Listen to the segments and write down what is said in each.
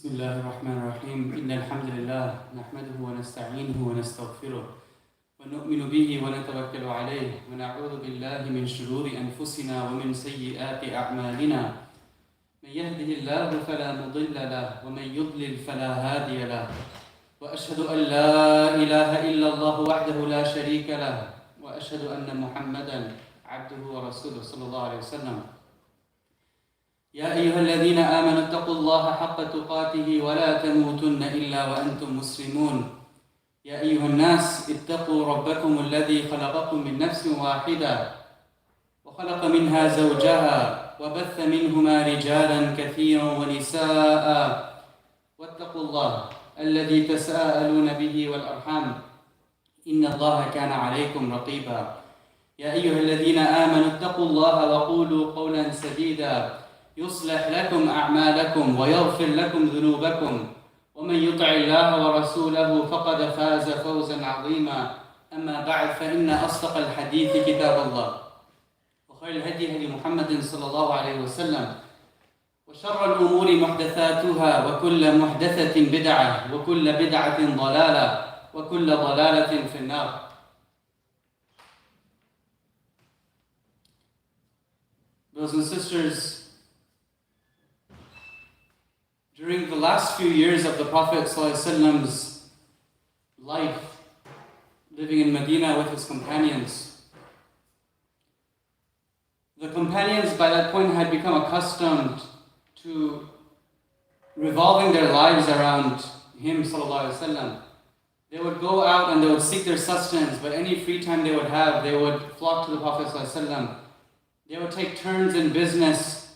بسم الله الرحمن الرحيم إن الحمد لله نحمده ونستعينه ونستغفره ونؤمن به ونتوكل عليه ونعوذ بالله من شرور أنفسنا ومن سيئات أعمالنا من يهده الله فلا مضل له ومن يضلل فلا هادي له وأشهد أن لا إله إلا الله وحده لا شريك له وأشهد أن محمدا عبده ورسوله صلى الله عليه وسلم يا أيها الذين آمنوا اتقوا الله حق تقاته ولا تموتن إلا وأنتم مسلمون يا أيها الناس اتقوا ربكم الذي خلقكم من نفس واحدة وخلق منها زوجها وبث منهما رجالا كثيرا ونساء واتقوا الله الذي تساءلون به والأرحام إن الله كان عليكم رقيبا يا أيها الذين آمنوا اتقوا الله وقولوا قولا سديدا يصلح لكم أعمالكم ويغفر لكم ذنوبكم ومن يطع الله ورسوله فقد فاز فوزا عظيما أما بعد فإن أصدق الحديث كتاب الله وخير الهدي هدي محمد صلى الله عليه وسلم وشر الأمور محدثاتها وكل محدثة بدعة وكل بدعة ضلالة وكل ضلالة في النار. Brothers and sisters, during the last few years of the Prophet ﷺ's life, living in Medina with his companions, the companions by that point had become accustomed to revolving their lives around him ﷺ. They would go out and they would seek their sustenance, but any free time they would have, they would flock to the Prophet ﷺ. They would take turns in business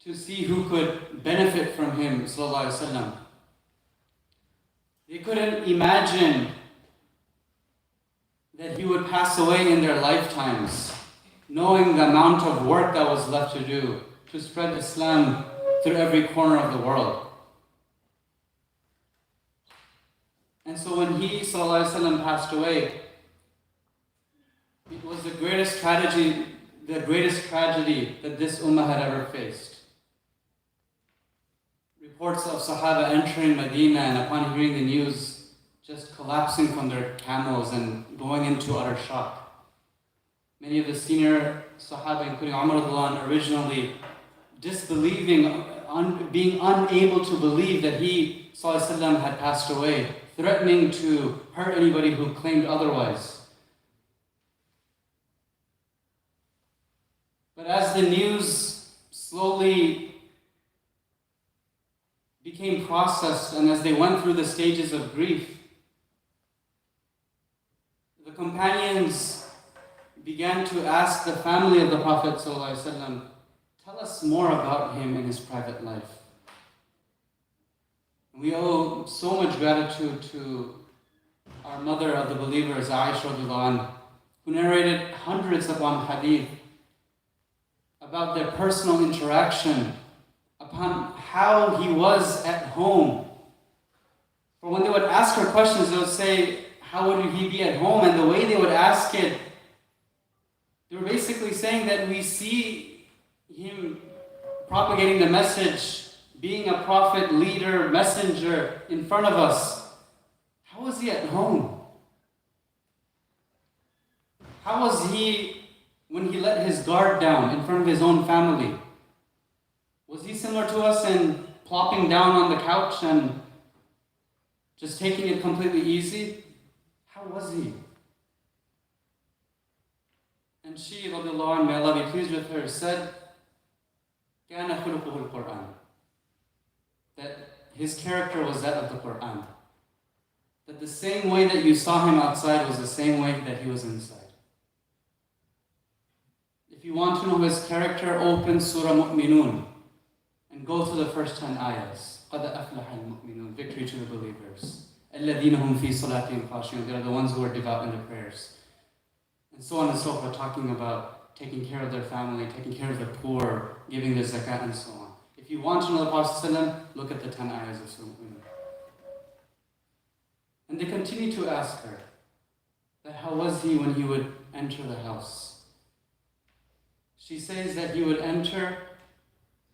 to see who could benefit from him ﷺ. They couldn't imagine that he would pass away in their lifetimes, knowing the amount of work that was left to do to spread Islam through every corner of the world. And so when he ﷺ passed away, it was the greatest tragedy that this ummah had ever faced. Reports of Sahaba entering Medina and upon hearing the news, just collapsing from their camels and going into utter shock. Many of the senior Sahaba, including Umar originally disbelieving, being unable to believe that he ﷺ had passed away, threatening to hurt anybody who claimed otherwise. But as the news slowly became processed and as they went through the stages of grief, the companions began to ask the family of the Prophet ﷺ, tell us more about him in his private life. We owe so much gratitude to our mother of the believers, Aisha radiallahu anha, who narrated hundreds of hadith about their personal interaction, upon how he was at home. For when they would ask her questions, they would say, how would he be at home? And the way they would ask it, they were basically saying that we see him propagating the message, being a prophet, leader, messenger in front of us. How was he at home? How was he when he let his guard down in front of his own family? Was he similar to us in plopping down on the couch and just taking it completely easy? How was he? And she, radiallahu anha, may Allah be pleased with her, said, كَانَ خُلُقُهُ الْقُرْآنِ, that his character was that of the Qur'an. That the same way that you saw him outside was the same way that he was inside. If you want to know his character, open Surah Mu'minun and go through the first 10 ayahs. قَدْ أَفْلَحَ الْمُؤْمِنُونَ, victory to the believers. الَّذِينَ هُمْ فِي صَلَاتِهِمْ خَاشِعُونَ, they are the ones who are devout in their prayers. And so on and so forth, talking about taking care of their family, taking care of the poor, giving their zakat and so on. If you want to know the Prophet ﷺ, look at the 10 ayahs of Surah Mu'minun. And they continue to ask her that how was he when he would enter the house. She says that he would enter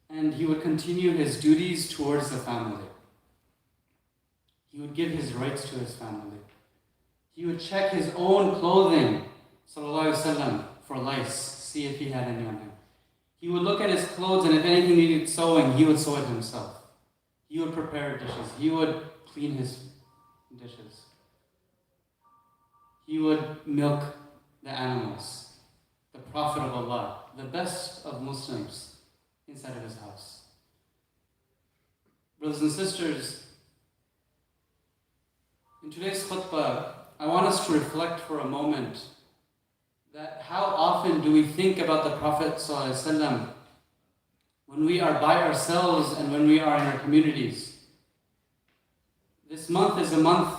and he would continue his duties towards the family. He would give his rights to his family. He would check his own clothing, sallallahu alaihi wasallam, for lice, see if he had any on him. He would look at his clothes, and if anything needed sewing, he would sew it himself. He would prepare dishes. He would clean his dishes. He would milk the animals. The Prophet of Allah, the best of Muslims, inside of his house. Brothers and sisters, in today's khutbah, I want us to reflect for a moment that how often do we think about the Prophet ﷺ when we are by ourselves and when we are in our communities. This month is a month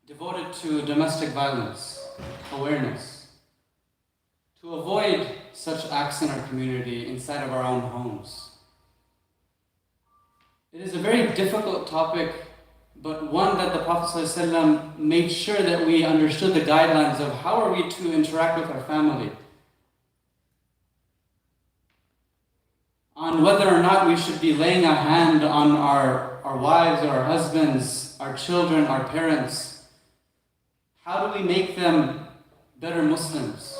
devoted to domestic violence, awareness, to avoid such acts in our community, inside of our own homes. It is a very difficult topic, but one that the Prophet ﷺ made sure that we understood the guidelines of how are we to interact with our family, on whether or not we should be laying a hand on our wives or our husbands, our children, our parents. How do we make them better Muslims?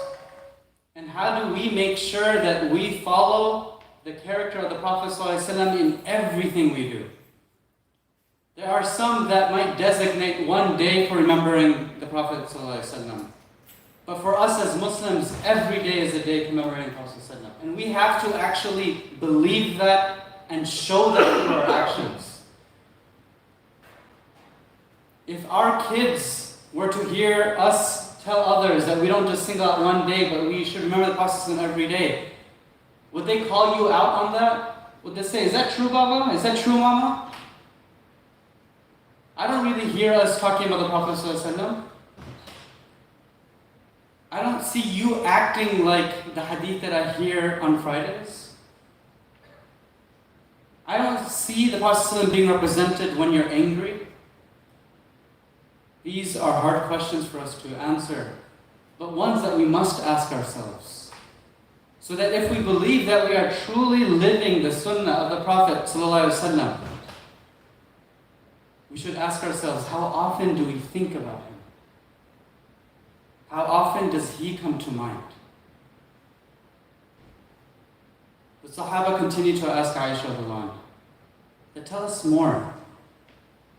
And how do we make sure that we follow the character of the Prophet ﷺ in everything we do? There are some that might designate one day for remembering the Prophet ﷺ. But for us as Muslims, every day is a day commemorating the Prophet ﷺ. And we have to actually believe that and show that through our actions. If our kids were to hear us tell others that we don't just single out one day, but we should remember the Prophet every day, would they call you out on that? Would they say, is that true, Baba? Is that true, Mama? I don't really hear us talking about the Prophet ﷺ. I don't see you acting like the hadith that I hear on Fridays. I don't see the Prophet ﷺ being represented when you're angry. These are hard questions for us to answer, but ones that we must ask ourselves. So that if we believe that we are truly living the sunnah of the Prophet ﷺ, we should ask ourselves, how often do we think about him? How often does he come to mind? The Sahaba continue to ask Aisha radhiyallahu anha, tell us more.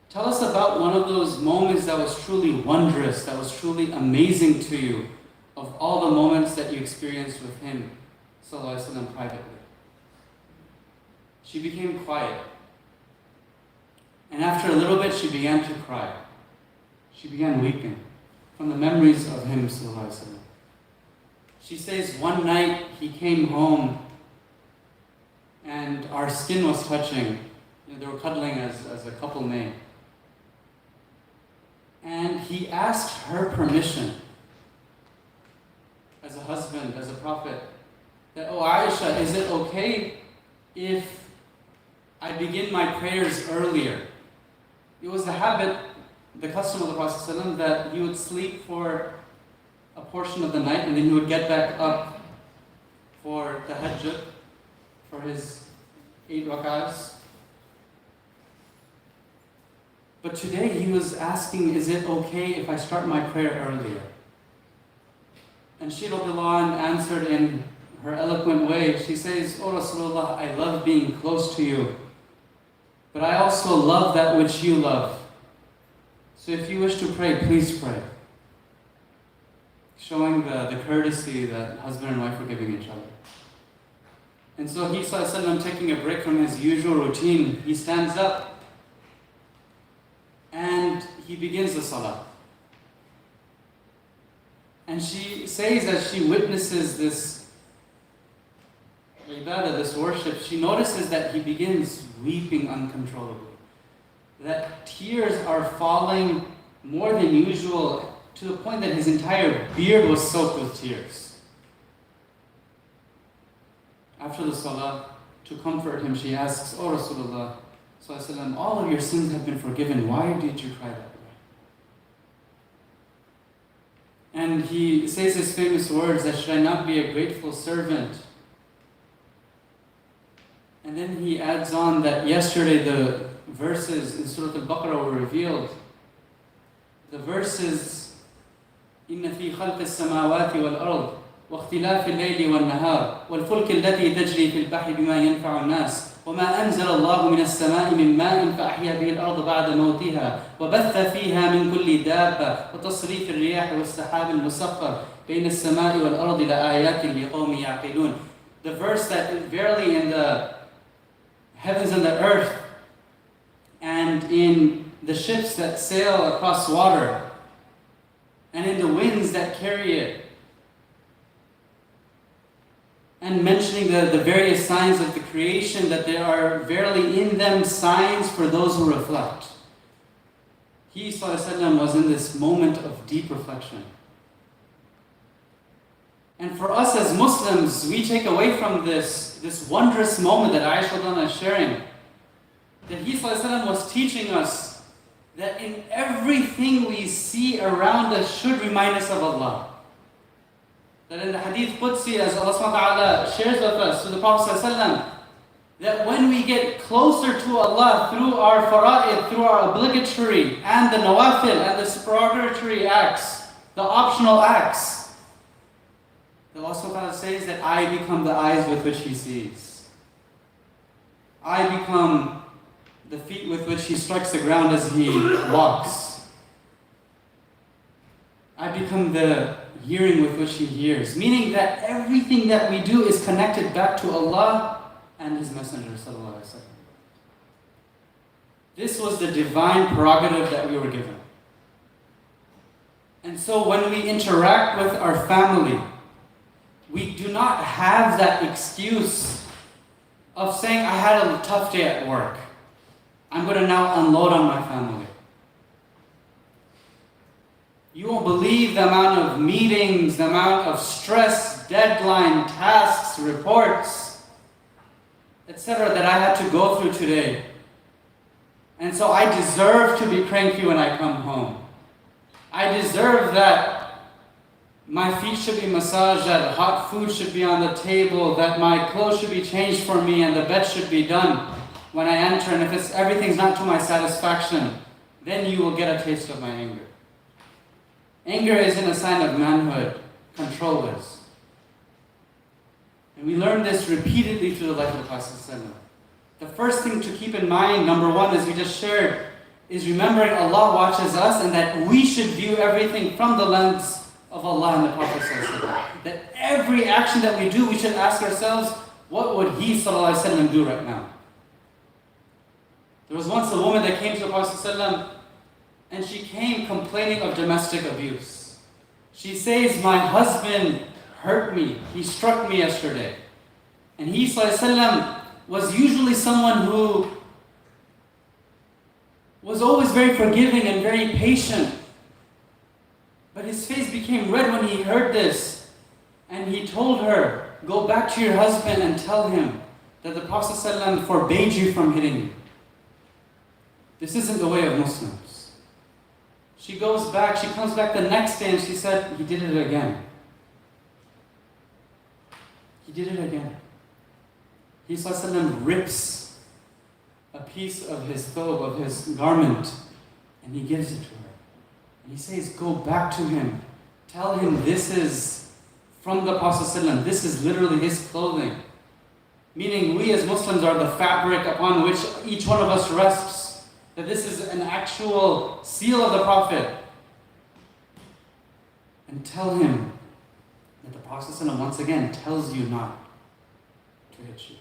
Tell us about one of those moments that was truly wondrous, that was truly amazing to you, of all the moments that you experienced with him, sallallahu alaihi wasallam, privately. She became quiet. And after a little bit, she began to cry. She began weeping from the memories of him, sallallahu alaihi wasallam. She says, one night he came home and our skin was touching. They were cuddling as a couple may. And he asked her permission, as a husband, as a prophet, that, oh Aisha, is it okay if I begin my prayers earlier? It was the habit, the custom of the Prophet ﷺ, that he would sleep for a portion of the night and then he would get back up for the tahajjud, for his 8 rak'ahs. But today he was asking, is it okay if I start my prayer earlier? And she radhiyallahu anha answered in her eloquent way. She says, oh Rasulullah, I love being close to you, but I also love that which you love. So if you wish to pray, please pray. Showing the courtesy that husband and wife were giving each other. And so he, sallallahu alaihi wasallam, taking a break from his usual routine, he stands up and he begins the salah. And she says, as she witnesses this ibadah, this worship, she notices that he begins weeping uncontrollably. That tears are falling more than usual, to the point that his entire beard was soaked with tears. After the salah, to comfort him, she asks, oh Rasulullah, all of your sins have been forgiven. Why did you cry that way? And he says his famous words, that should I not be a grateful servant? And then he adds on that yesterday the verses in Surah Al-Baqarah were revealed. The verses, إِنَّ فِي خَلْقِ السَّمَاوَاتِ وَالْأَرْضِ وَاخْتِلَافِ اللَّيْلِ وَالنَّهَارِ وَالْفُلْكِ الَّتِي تَجْرِي فِي الْبَحْرِ بِمَا يَنْفَعُ النَّاسِ وما أنزل الله من السماء من ماء فأحيا به الأرض بعد موتها وبث فيها من كل دابة وتصريف الرياح والسحاب المسخر بين السماء والأرض لآيات لقوم يعقلون. The verse that verily in the heavens and the earth and in the ships that sail across water and in the winds that carry it, and mentioning the various signs of the creation, that there are verily in them signs for those who reflect. He, sallallahu alaihi wasallam, was in this moment of deep reflection. And for us as Muslims, we take away from this wondrous moment that Aisha is sharing, that he, sallallahu alaihi wasallam, was teaching us that in everything we see around us should remind us of Allah. That in the Hadith Qudsi, as Allah subhanahu wa ta'ala shares with us, to the Prophet ﷺ, that when we get closer to Allah through our fara'id, through our obligatory and the nawafil and the supererogatory acts, the optional acts, that Allah subhanahu wa ta'ala says that I become the eyes with which He sees. I become the feet with which He strikes the ground as He walks. I become the hearing with which He hears. Meaning that everything that we do is connected back to Allah and His Messenger sallallahu alaihi wasallam. This was the divine prerogative that we were given. And so when we interact with our family, we do not have that excuse of saying, I had a tough day at work. I'm going to now unload on my family. You won't believe the amount of meetings, the amount of stress, deadline, tasks, reports, etc. that I had to go through today. And so I deserve to be cranky when I come home. I deserve that my feet should be massaged, that hot food should be on the table, that my clothes should be changed for me, and the bed should be done when I enter. And if everything's not to my satisfaction, then you will get a taste of my anger. Anger isn't a sign of manhood. Control is. And we learn this repeatedly through the life of the Prophet. The first thing to keep in mind, number one, as we just shared, is remembering Allah watches us and that we should view everything from the lens of Allah and the Prophet. That every action that we do, we should ask ourselves, what would he ﷺ do right now? There was once a woman that came to the Prophet ﷺ, and she came complaining of domestic abuse. She says, my husband hurt me. He struck me yesterday. And he ﷺ was usually someone who was always very forgiving and very patient. But his face became red when he heard this. And he told her, go back to your husband and tell him that the Prophet ﷺ forbade you from hitting you. This isn't the way of Muslims. She goes back, she comes back the next day and she said, he did it again. He did it again. He ﷺ rips a piece of his thobe, of his garment, and he gives it to her. And he says, go back to him. Tell him this is from the Prophet ﷺ. This is literally his clothing. Meaning we as Muslims are the fabric upon which each one of us rests. That this is an actual seal of the Prophet. And tell him that the Prophet ﷺ once again tells you not to hit you.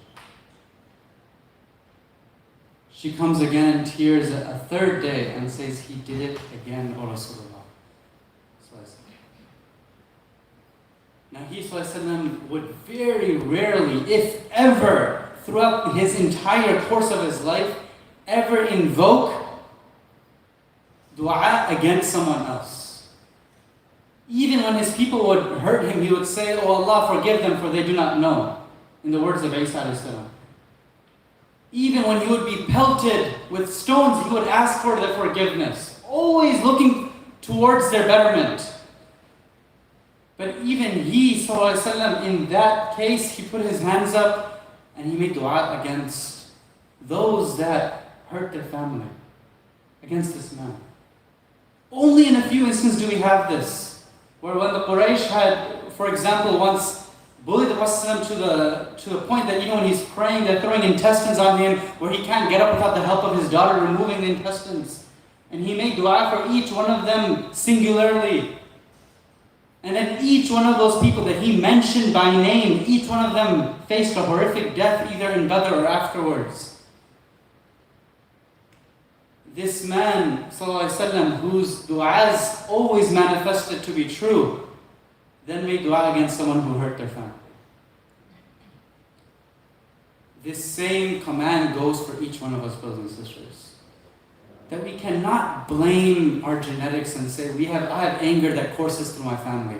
She comes again in tears a third day and says, he did it again, O Rasulullah. Now he ﷺ would very rarely, if ever, throughout his entire course of his life, ever invoke dua against someone else. Even when his people would hurt him, he would say, oh Allah, forgive them for they do not know. In the words of Isa alayhi salam. Even when he would be pelted with stones, he would ask for their forgiveness. Always looking towards their betterment. But even he, sallallahu alaihi wasallam, in that case, he put his hands up and he made dua against those that hurt their family, against this man. Only in a few instances do we have this, where when the Quraysh had, for example, once bullied the Prophet to the point that even when he's praying, they're throwing intestines on him, where he can't get up without the help of his daughter removing the intestines. And he made dua for each one of them singularly. And then each one of those people that he mentioned by name, each one of them faced a horrific death either in Badr or afterwards. This man, sallallahu alaihi wasallam, whose du'as always manifested to be true, then made dua against someone who hurt their family. This same command goes for each one of us, brothers and sisters. That we cannot blame our genetics and say, I have anger that courses through my family.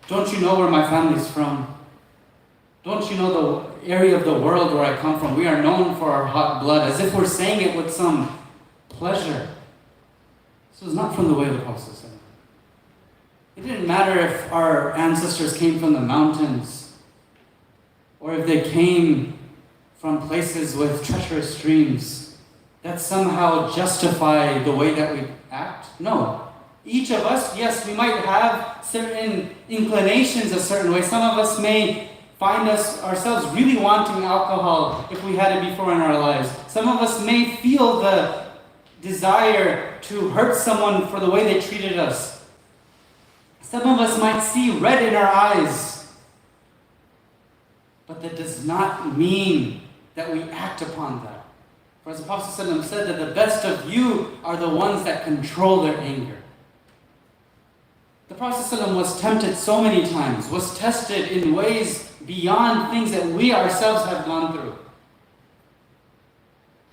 Don't you know where my family's from? Don't you know the area of the world where I come from? We are known for our hot blood, as if we're saying it with some pleasure. This was not from the way of the Prophet. It didn't matter if our ancestors came from the mountains, or if they came from places with treacherous streams, that somehow justify the way that we act. No. Each of us, yes, we might have certain inclinations a certain way. Some of us may find ourselves really wanting alcohol if we had it before in our lives. Some of us may feel the desire to hurt someone for the way they treated us. Some of us might see red in our eyes. But that does not mean that we act upon that. For as the Prophet ﷺ said that the best of you are the ones that control their anger. The Prophet ﷺ was tempted so many times, was tested in ways beyond things that we ourselves have gone through.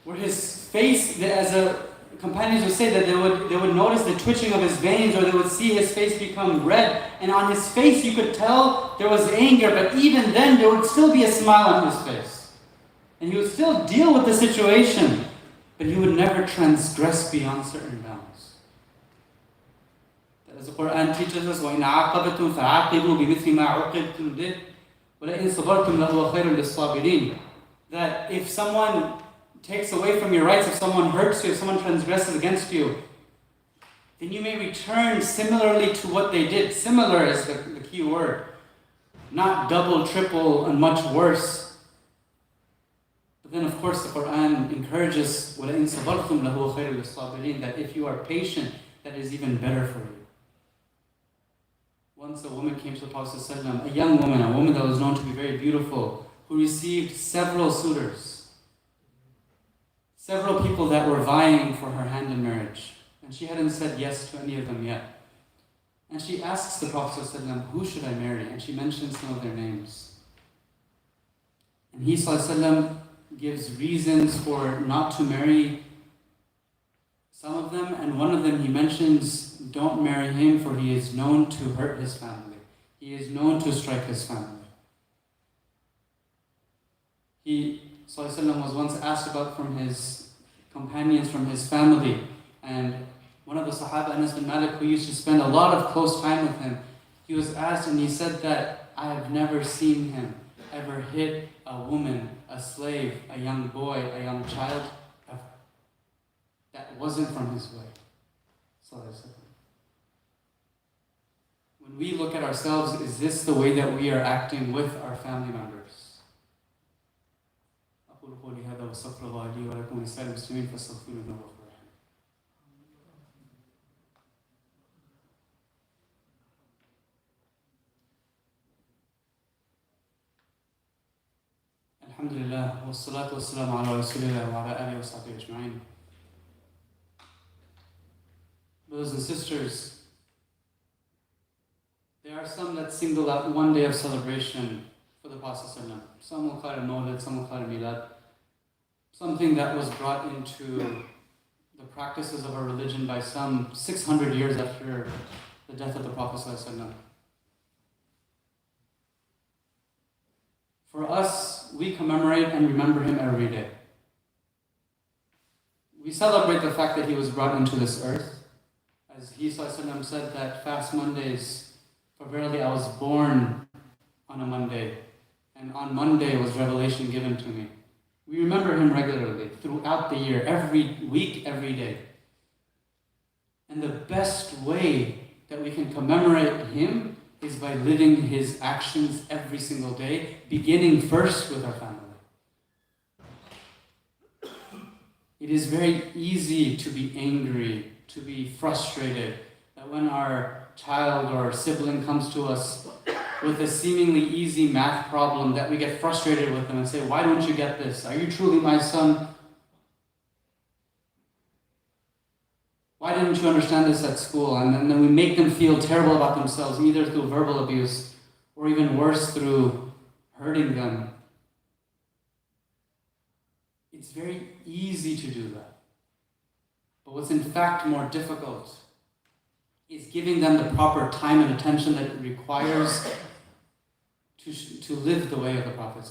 Where his face, as companions would say that they would notice the twitching of his veins, or they would see his face become red, and on his face you could tell there was anger, but even then there would still be a smile on his face. And he would still deal with the situation, but he would never transgress beyond certain bounds. As the Quran teaches us, وَإِنْ عَاقَبْتُمْ فَعَاقِبُوا بِمِثْلِ مَا عُوقِبْتُمْ بِهِ وَلَئِنْ صَبَرْتُمْ لَهُوَ خَيْرٌ لِلصَّابِرِينَ. That if someone takes away from your rights, if someone hurts you, if someone transgresses against you, then you may return similarly to what they did. Similar is the key word. Not double, triple, and much worse. But then of course the Quran encourages وَلَئِنْ صَبَرْتُمْ لَهُوَ خَيْرٌ لِلصَّابِرِينَ, that if you are patient, that is even better for you. Once a woman came to the Prophet ﷺ, a young woman, a woman that was known to be very beautiful, who received several suitors, several people that were vying for her hand in marriage. And she hadn't said yes to any of them yet. And she asks the Prophet ﷺ, who should I marry? And she mentions some of their names. And he ﷺ gives reasons for not to marry some of them, and one of them he mentions, don't marry him for he is known to hurt his family. He is known to strike his family. He ﷺ was once asked about from his companions, from his family, and one of the Sahaba, Anas bin Malik, who used to spend a lot of close time with him, he was asked and he said that I have never seen him ever hit a woman, a slave, a young boy, a young child, ever. That wasn't from his way. When we look at ourselves, is this the way that we are acting with our family members? أقول قولي هذا وأستغفر الله لي ولكم ولسائر المسلمين فاستغفروه إنه غفور رحيم. الحمد لله والصلاة والسلام على رسول الله وعلى آله وصحبه أجمعين. Brothers and sisters, there are some that single out one day of celebration for the Prophet ﷺ. Some will call it Mawlid, some will call it Milad. Something that was brought into the practices of our religion by some 600 years after the death of the Prophet ﷺ. For us, we commemorate and remember him every day. We celebrate the fact that he was brought into this earth. As he ﷺ said that fast Mondays, for verily I was born on a Monday, and on Monday was revelation given to me. We remember him regularly, throughout the year, every week, every day. And the best way that we can commemorate him is by living his actions every single day, beginning first with our family. It is very easy to be angry, to be frustrated, that when our child or sibling comes to us with a seemingly easy math problem, that we get frustrated with them and say, why don't you get this? Are you truly my son? Why didn't you understand this at school? And then we make them feel terrible about themselves, either through verbal abuse or even worse, through hurting them. It's very easy to do that. But what's in fact more difficult is giving them the proper time and attention that it requires to live the way of the Prophet.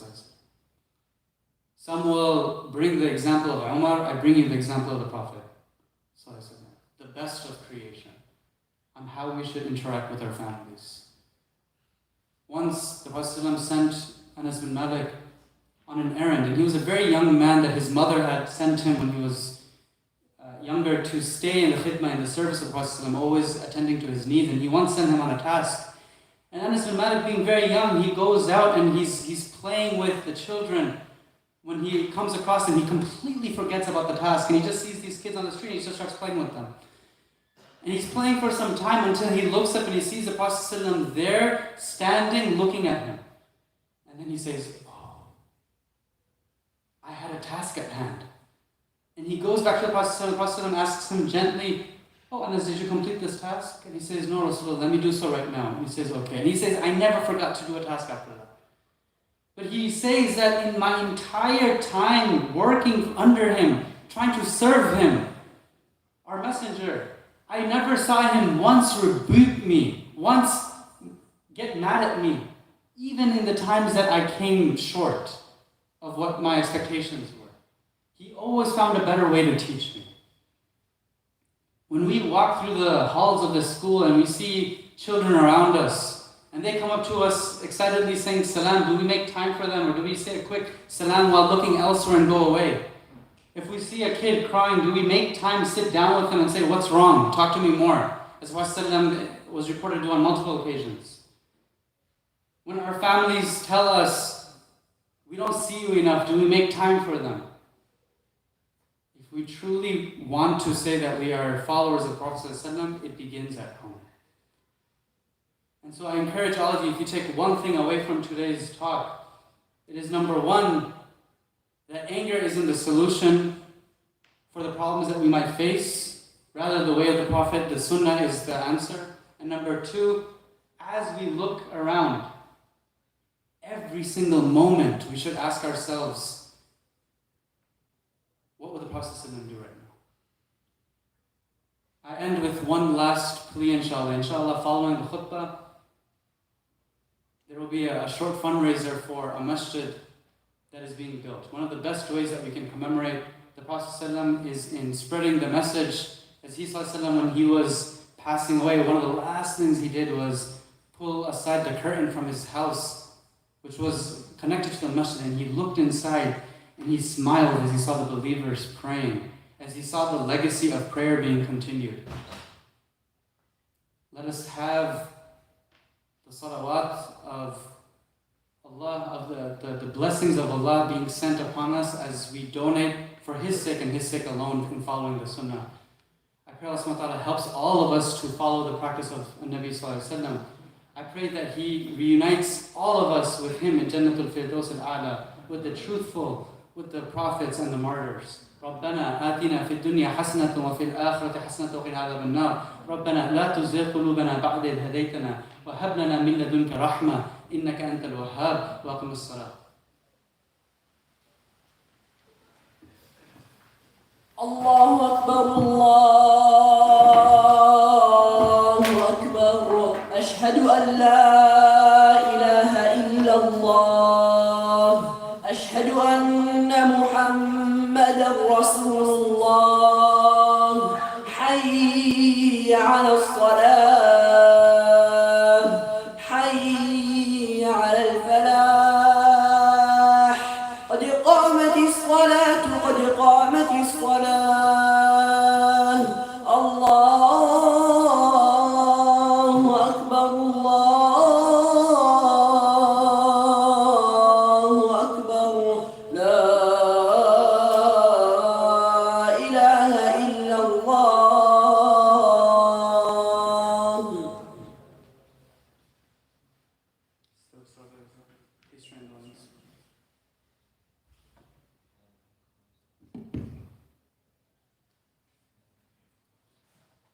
Some will bring the example of Umar, I bring you the example of the Prophet. The best of creation, on how we should interact with our families. Once the Prophet sent Anas bin Malik on an errand, and he was a very young man that his mother had sent him when he was younger to stay in the khidmah, in the service of the Prophet, always attending to his needs, and he once sent him on a task. And Anas bin Malik, being very young, he goes out and he's playing with the children. When he comes across them, he completely forgets about the task, and he just sees these kids on the street, and he just starts playing with them. And he's playing for some time until he looks up and he sees the Prophet ﷺ there, standing, looking at him. And then he says, oh, I had a task at hand. And he goes back to the Prophet ﷺ. The Prophet ﷺ asks him gently, "Oh, Anas, did you complete this task?" And he says, "No, Rasulullah, let me do so right now." And he says, "Okay." And he says, "I never forgot to do a task after that." But he says that in my entire time working under him, trying to serve him, our messenger, I never saw him once rebuke me, once get mad at me, even in the times that I came short of what my expectations were. He always found a better way to teach me. When we walk through the halls of the school and we see children around us, and they come up to us excitedly saying salam, do we make time for them, or do we say a quick salam while looking elsewhere and go away? If we see a kid crying, do we make time, sit down with them and say, "What's wrong? Talk to me more"? As Prophet was reported to do on multiple occasions. When our families tell us, "We don't see you enough," do we make time for them? If we truly want to say that we are followers of Prophet ﷺ, it begins at home. And so I encourage all of you, if you take one thing away from today's talk, it is number one, that anger isn't the solution for the problems that we might face. Rather, the way of the Prophet, the Sunnah, is the answer. And number two, as we look around, every single moment we should ask ourselves, what would the Prophet ﷺ do right now? I end with one last plea, inshallah. Inshallah, following the khutbah, there will be a short fundraiser for a masjid that is being built. One of the best ways that we can commemorate the Prophet ﷺ is in spreading the message. As he ﷺ, when he was passing away, one of the last things he did was pull aside the curtain from his house, which was connected to the masjid, and he looked inside and he smiled as he saw the believers praying, as he saw the legacy of prayer being continued. Let us have the salawat of Allah, of the blessings of Allah being sent upon us as we donate for His sake and His sake alone in following the Sunnah. I pray Allah subhanahu wa ta'ala helps all of us to follow the practice of Nabi sallallahu alaihi wasallam. I pray that He reunites all of us with Him in Jannatul Firdaus al-A'la, with the truthful, with the prophets and the martyrs. ربنا آتنا في الدنيا حسنة وفي الآخرة حسنة وقنا عذاب النار ربنا لا تزغ قلوبنا بعد إذ هديتنا وهب لنا من لدنك رحمة إنك أنت الوهاب وأقم الصلاة. الله أكبر الله أكبر أشهد أن لا إله إلا الله أشهد أن محمدا رسول الله حي على الصلاة حي على الفلاح قد قامت الصلاة قد قامت الصلاة الله أكبر الله أكبر لا إله إلا الله.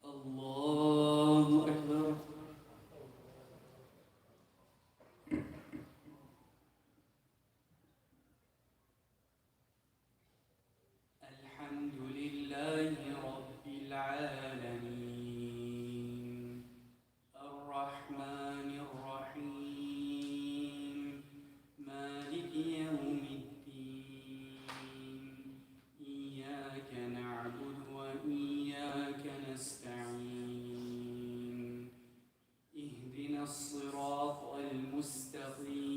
الله أكبر. الحمد لله رب العالمين الرحمن الرحيم مالك يوم الدين إياك نعبد وإياك نستعين اهدنا الصراط المستقيم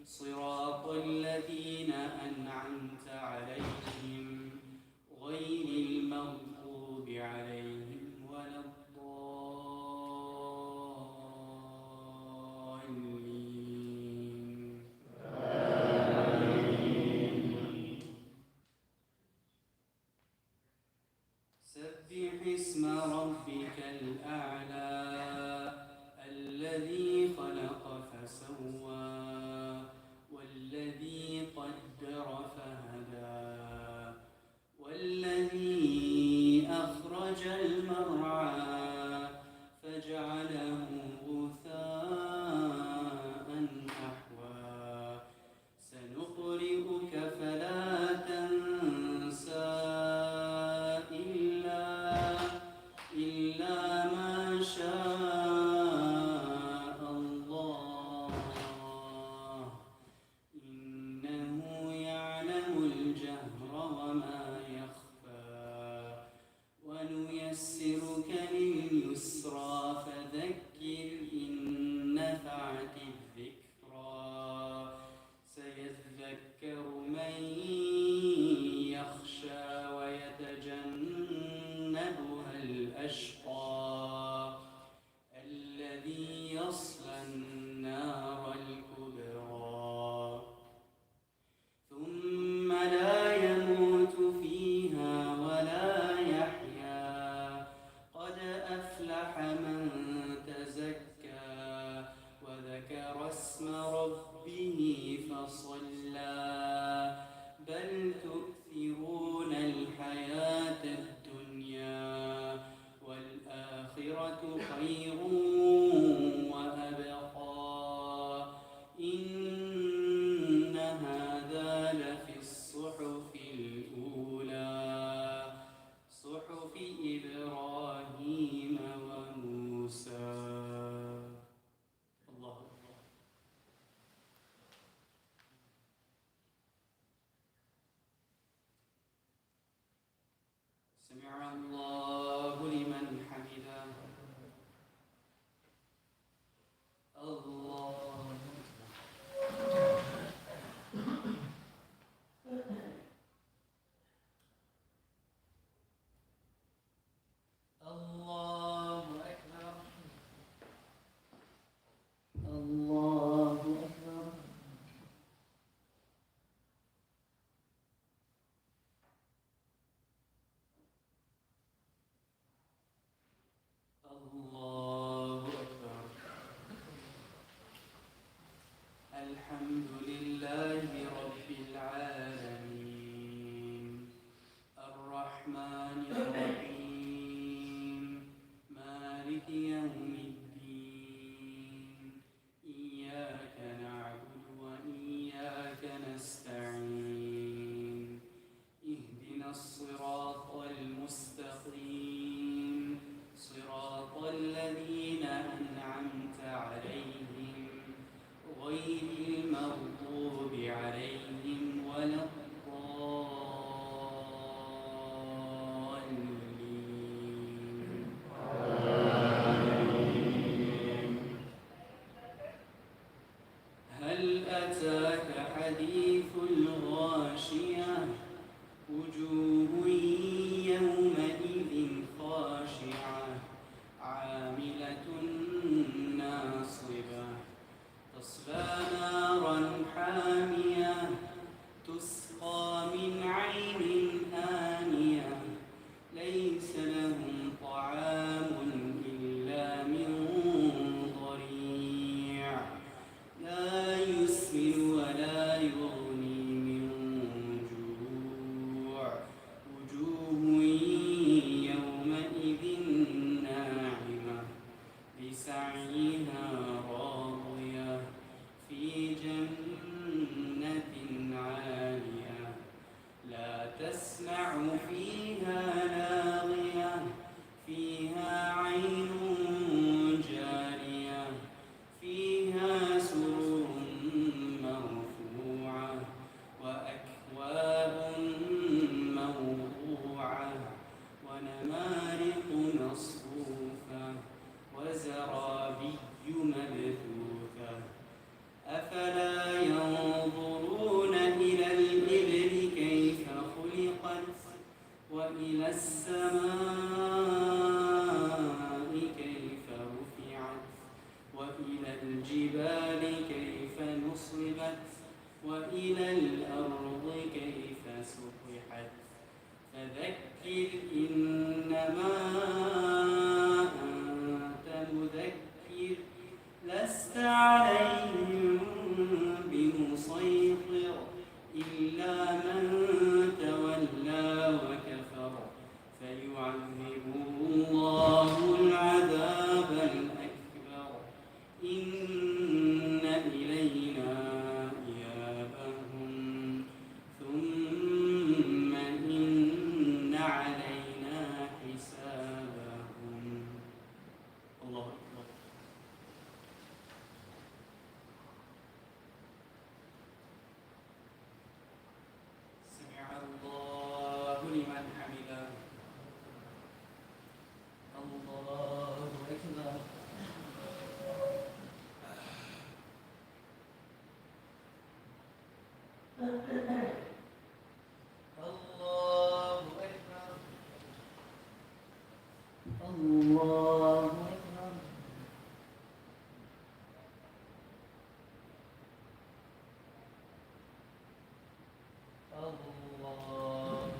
صراط الذين أنعمت عليهم غير المغضوب عليهم ولا الضالين. سبح اسم ربك الأعلى الذي خلق فسوى والذي قدر فهدى والذي أخرج الصراط المستقيم صراط الذين أنعمت عليهم غير المغضوب عليهم ولا الضالين. هل أتاك حديث الغاشية وجوه يومئذ خاشعة عاملة ناصبة تصلى نارا حامية تسقى من عين آنية ليس لهم طعام إلا من ضريع لا يسمن ولا يغني من جوع وجوه يومئذ ناعمة لسعيها راضية في جنة عالية لا تسمع فيها لاغية فيها عين جارية فيها سرور مرفوعة وأكواب موضوعة ونمارق مصفوفة وزرابي مبثوثة أفلا ينظرون إلى الإبل كيف خلقت وإلى السماء كيف رفعت وإلى الجبال كيف نصبت وإلى الأرض كيف سطحت فذكر إنما أنت مذكر لست عليهم بمسيطر إلا من تولى وكفر فيعذبه الله العذاب الأكبر إن إلينا إيابهم ثم إن علينا حسابهم. الله أكبر. سمع الله لمن حمده. الله أكبر. الله أكبر. الله أكبر. الله.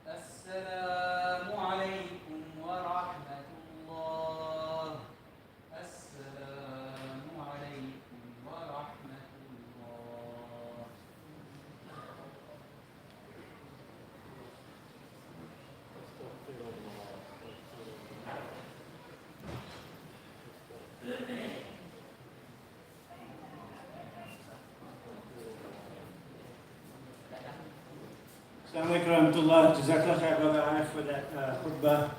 السلام عليكم ورحمة الله. السلام عليكم ورحمة الله. Assalamu alaikum warahmatullah. Jazakallah khair, Brother Arif, for that khutbah.